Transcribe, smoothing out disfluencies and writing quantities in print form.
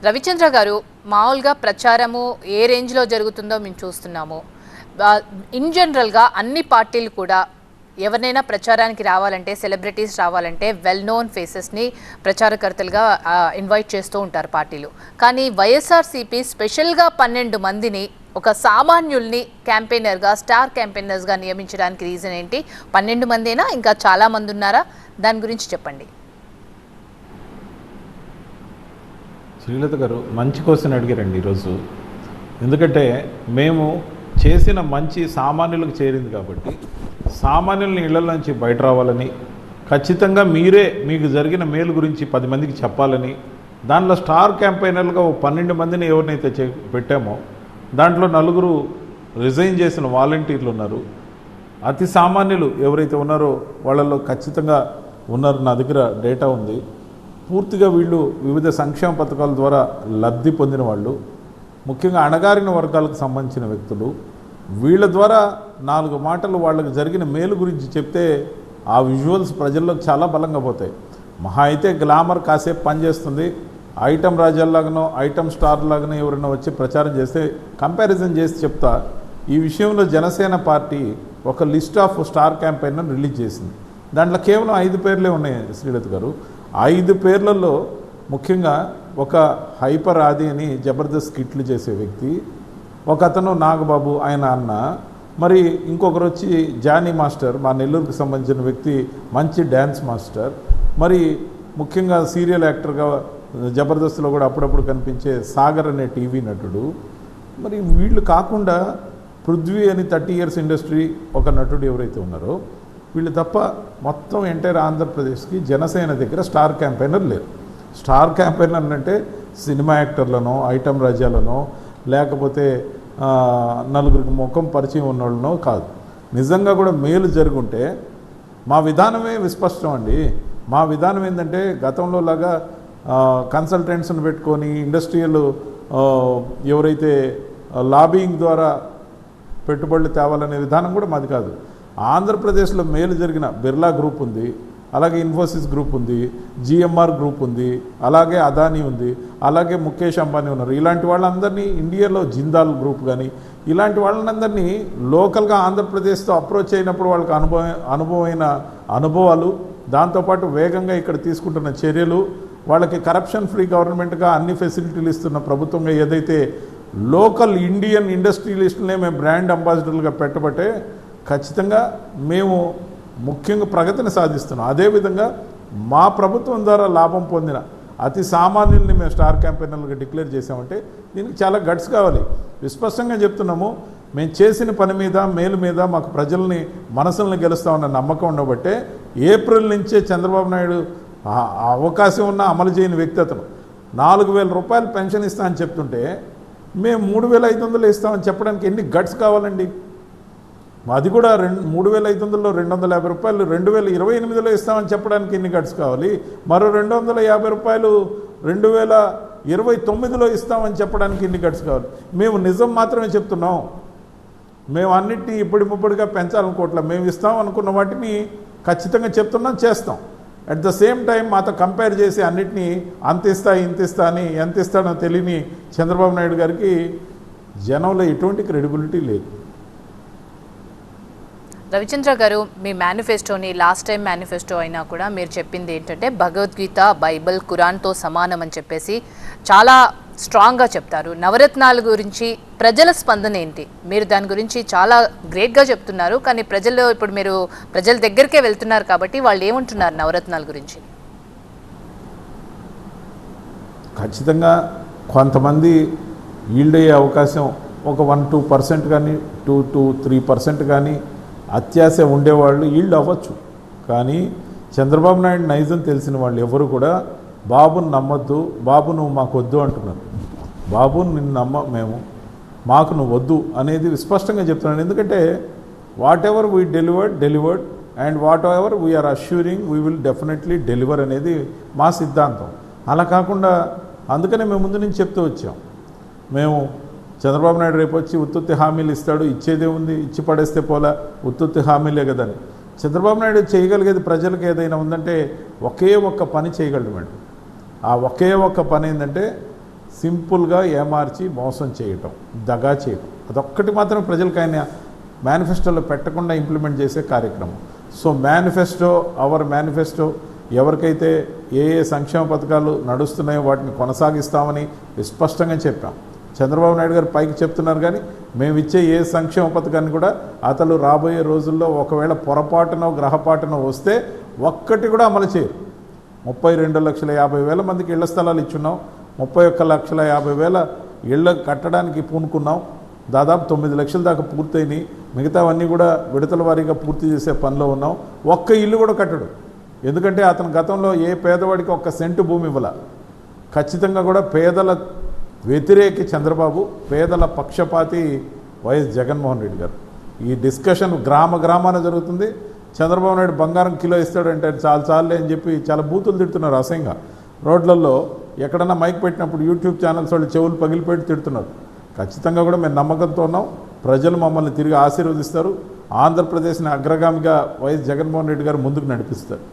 రవిచంద్ర గారు, మామూలుగా ప్రచారము ఏ రేంజ్లో జరుగుతుందో మేము చూస్తున్నాము. ఇన్ జనరల్గా అన్ని పార్టీలు కూడా ఎవరినైనా ప్రచారానికి రావాలంటే, సెలబ్రిటీస్ రావాలంటే వెల్ నోన్ ఫేసెస్ని ప్రచారకర్తలుగా ఇన్వైట్ చేస్తూ ఉంటారు పార్టీలు. కానీ వైఎస్ఆర్సీపీ స్పెషల్గా 12 మందిని ఒక సామాన్యుల్ని క్యాంపెయినర్గా, స్టార్ క్యాంపెయినర్స్గా నియమించడానికి రీజన్ ఏంటి? 12 మందేనా, ఇంకా చాలామంది ఉన్నారా? దాని గురించి చెప్పండి. శ్రీలత గారు మంచి క్వశ్చన్ అడిగారండి ఈరోజు. ఎందుకంటే మేము చేసిన మంచి సామాన్యులకు చేరింది కాబట్టి సామాన్యులని ఇళ్ల నుంచి బయట రావాలని, ఖచ్చితంగా మీరే మీకు జరిగిన మేలు గురించి 10 మందికి చెప్పాలని, దాంట్లో స్టార్ క్యాంపెయినర్లుగా 12 మందిని ఎవరినైతే పెట్టామో దాంట్లో 4 రిజైన్ చేసిన వాలంటీర్లు ఉన్నారు. అతి సామాన్యులు ఎవరైతే ఉన్నారో వాళ్ళల్లో ఖచ్చితంగా ఉన్నారు. నా దగ్గర డేటా ఉంది. పూర్తిగా వీళ్ళు వివిధ సంక్షేమ పథకాల ద్వారా లబ్ధి పొందిన వాళ్ళు, ముఖ్యంగా అణగారిన వర్గాలకు సంబంధించిన వ్యక్తులు. వీళ్ళ ద్వారా 4 మాటలు వాళ్ళకి జరిగిన మేలు గురించి చెప్తే ఆ విజువల్స్ ప్రజల్లోకి చాలా బలంగా పోతాయి. మహా అయితే గ్లామర్ కాసేపు పనిచేస్తుంది. ఐటమ్ రాజాల్లాగానో ఐటమ్ స్టార్ లాగానో ఎవరైనా వచ్చి ప్రచారం చేస్తే కంపారిజన్ చేసి చెప్తా. ఈ విషయంలో జనసేన పార్టీ ఒక list of star campaigner release చేసింది. దాంట్లో కేవలం 5 పేర్లే ఉన్నాయి శ్రీలత గారు. 5 పేర్లలో ముఖ్యంగా ఒక హైపర్ ఆది అని జబర్దస్త్ స్కిట్లు చేసే వ్యక్తి, ఒక అతను నాగబాబు ఆయన అన్న, మరి ఇంకొకరు వచ్చి జానీ మాస్టర్, మా నెల్లూరుకు సంబంధించిన వ్యక్తి, మంచి డ్యాన్స్ మాస్టర్, మరి ముఖ్యంగా సీరియల్ యాక్టర్గా జబర్దస్త్లో కూడా అప్పుడప్పుడు కనిపించే సాగర్ అనే టీవీ నటుడు. మరి వీళ్ళు కాకుండా పృథ్వీ అని 30 ఇయర్స్ ఇండస్ట్రీ ఒక నటుడు ఎవరైతే ఉన్నారో వీళ్ళు తప్ప మొత్తం ఎంటైర్ ఆంధ్రప్రదేశ్కి జనసేన దగ్గర స్టార్ క్యాంపెయినర్ లేరు. స్టార్ క్యాంపెయినర్ అంటే సినిమా యాక్టర్లనో, ఐటమ్ రాజ్యాలనో, లేకపోతే 4 ముఖం పరిచయం ఉన్నోళ్ళనో కాదు. నిజంగా కూడా మేలు జరుగుంటే మా విధానమే విస్పష్టం అండి. మా విధానం ఏంటంటే గతంలో లాగా కన్సల్టెంట్స్ని పెట్టుకొని ఇండస్ట్రియల్ ఎవరైతే లాబింగ్ ద్వారా పెట్టుబడులు తేవాలనే విధానం కూడా మాది కాదు. ఆంధ్రప్రదేశ్లో మేలు జరిగిన బిర్లా గ్రూప్ ఉంది, అలాగే ఇన్ఫోసిస్ గ్రూప్ ఉంది, జిఎంఆర్ గ్రూప్ ఉంది, అలాగే అదానీ ఉంది, అలాగే ముఖేష్ అంబానీ ఉన్నారు. ఇలాంటి వాళ్ళందరినీ ఇండియాలో జిందాల్ గ్రూప్ కానీ ఇలాంటి వాళ్ళందరినీ లోకల్గా ఆంధ్రప్రదేశ్తో అప్రోచ్ అయినప్పుడు వాళ్ళకి అనుభవమైన అనుభవాలు, దాంతోపాటు వేగంగా ఇక్కడ తీసుకుంటున్న చర్యలు, వాళ్ళకి కరప్షన్ ఫ్రీ గవర్నమెంట్గా అన్ని ఫెసిలిటీలు ఇస్తున్న ప్రభుత్వంగా ఏదైతే లోకల్ ఇండియన్ ఇండస్ట్రియలిస్టులనే మేము బ్రాండ్ అంబాసిడర్లుగా పెట్టబట్టే ఖచ్చితంగా మేము ముఖ్యంగా ప్రగతిని సాధిస్తున్నాం. అదేవిధంగా మా ప్రభుత్వం ద్వారా లాభం పొందిన అతి సామాన్యుల్ని మేము స్టార్ క్యాంపెయినర్లుగా డిక్లేర్ చేసామంటే దీనికి చాలా గట్స్ కావాలి. విస్పష్టంగా చెప్తున్నాము, మేము చేసిన పని మీద, మేలు మీద మాకు ప్రజల్ని మనసుల్ని గెలుస్తామన్న నమ్మకం ఉండబట్టే ఏప్రిల్ నుంచే చంద్రబాబు నాయుడు అవకాశం ఉన్న అమలు చేయని వ్యక్తి అతను. 4,000 రూపాయలు పెన్షన్ ఇస్తా అని చెప్తుంటే మేము 3,500 ఇస్తామని చెప్పడానికి ఎన్ని గట్స్ కావాలండి? అది కూడా 3,500లో 250 రూపాయలు 2028లో ఇస్తామని చెప్పడానికి ఎన్ని గట్స్ కావాలి? మరో 250 రూపాయలు 2029లో ఇస్తామని చెప్పడానికి ఎన్ని గట్స్ కావాలి? మేము నిజం మాత్రమే చెప్తున్నాం. మేము అన్నిటినీ ఇప్పటికిప్పుడుగా పెంచాలనుకోవట్లే. మేము ఇస్తాం అనుకున్న వాటిని ఖచ్చితంగా చెప్తున్నాం, చేస్తాం. అట్ ద సేమ్ టైం మాతో కంపేర్ చేసి అన్నిటినీ అంత ఇస్తా ఇంత ఇస్తా అని ఎంత ఇస్తానో తెలియని చంద్రబాబు నాయుడు గారికి జనంలో ఎటువంటి క్రెడిబిలిటీ లేదు. రవిచంద్ర గారు, మీ మేనిఫెస్టోని లాస్ట్ టైం మేనిఫెస్టో అయినా కూడా మీరు చెప్పింది ఏంటంటే భగవద్గీత, బైబిల్, ఖురాన్తో సమానం అని చెప్పేసి చాలా స్ట్రాంగ్గా చెప్తారు. నవరత్నాల గురించి ప్రజల స్పందన ఏంటి? మీరు దాని గురించి చాలా గ్రేట్గా చెప్తున్నారు, కానీ ప్రజల్లో ఇప్పుడు మీరు ప్రజల దగ్గరికే వెళ్తున్నారు కాబట్టి వాళ్ళు ఏమంటున్నారు నవరత్నాల గురించి? ఖచ్చితంగా కొంతమంది ఈల్డ్ అయ్యే అవకాశం ఒక 1-2% కానీ 2-3% కానీ అత్యాశ ఉండేవాళ్ళు ఈల్డ్ అవ్వచ్చు. కానీ చంద్రబాబు నాయుడు నైజం తెలిసిన వాళ్ళు ఎవరు కూడా బాబుని నమ్మొద్దు, బాబు నువ్వు మాకు వద్దు అంటున్నారు. బాబు నిన్ను మేము మాకు నువ్వు వద్దు అనేది విస్పష్టంగా చెప్తున్నాను. ఎందుకంటే whatever we delivered and whatever we are assuring we will definitely deliver అనేది మా సిద్ధాంతం. అలా కాకుండా అందుకనే మేము ముందు నుంచి చెప్తూ వచ్చాం. మేము చంద్రబాబు నాయుడు రేపు వచ్చి ఉత్తుత్తి హామీలు ఇస్తాడు, ఇచ్చేదే ఉంది, ఇచ్చి పడేస్తే పోలా, ఉత్తుత్తి హామీలే కదని. చంద్రబాబు నాయుడు చేయగలిగేది ప్రజలకు ఏదైనా ఉందంటే ఒకే ఒక్క పని చేయగలడు మేడం. ఆ ఒకే ఒక్క పని ఏంటంటే సింపుల్గా ఏమార్చి మోసం చేయటం, దగా చేయటం, అదొక్కటి మాత్రం ప్రజలకు ఆయన మేనిఫెస్టోలో పెట్టకుండా ఇంప్లిమెంట్ చేసే కార్యక్రమం. సో అవర్ మేనిఫెస్టో ఎవరికైతే ఏ సంక్షేమ పథకాలు నడుస్తున్నాయో వాటిని కొనసాగిస్తామని స్పష్టంగా చెప్పాం. చంద్రబాబు నాయుడు గారు పైకి చెప్తున్నారు, కానీ మేము ఇచ్చే ఏ సంక్షేమ పథకాన్ని కూడా అతను రాబోయే రోజుల్లో ఒకవేళ పొరపాటునో గ్రహపాటునో వస్తే ఒక్కటి కూడా అమలు చేయరు. 32,50,000 మందికి ఇళ్ల స్థలాలు ఇచ్చున్నాం, 31,50,000 ఇళ్ళ కట్టడానికి పూనుకున్నాం, దాదాపు 9 లక్షల దాకా పూర్తయినాయి, మిగతావన్నీ కూడా విడతల వారీగా పూర్తి చేసే పనిలో ఉన్నాం. ఒక్క ఇల్లు కూడా కట్టడు, ఎందుకంటే అతను గతంలో ఏ పేదవాడికి ఒక్క సెంటు భూమి ఇవ్వాల. ఖచ్చితంగా కూడా పేదల వ్యతిరేకి చంద్రబాబు, పేదల పక్షపాతి వైఎస్ జగన్మోహన్ రెడ్డి గారు. ఈ డిస్కషన్ గ్రామాన జరుగుతుంది. చంద్రబాబు నాయుడు బంగారం కిలో ఇస్తాడంటే చాలే అని చెప్పి చాలా బూతులు తిడుతున్నారు అసహ్యంగా. రోడ్లలో ఎక్కడన్నా మైక్ పెట్టినప్పుడు యూట్యూబ్ ఛానల్స్ వాళ్ళు చెవులు పగిలిపెట్టి తిడుతున్నారు. ఖచ్చితంగా కూడా మేము నమ్మకంతో ఉన్నాం, ప్రజలు మమ్మల్ని తిరిగి ఆశీర్వదిస్తారు, ఆంధ్రప్రదేశ్ని అగ్రగామిగా వైఎస్ జగన్మోహన్ రెడ్డి గారు ముందుకు నడిపిస్తారు.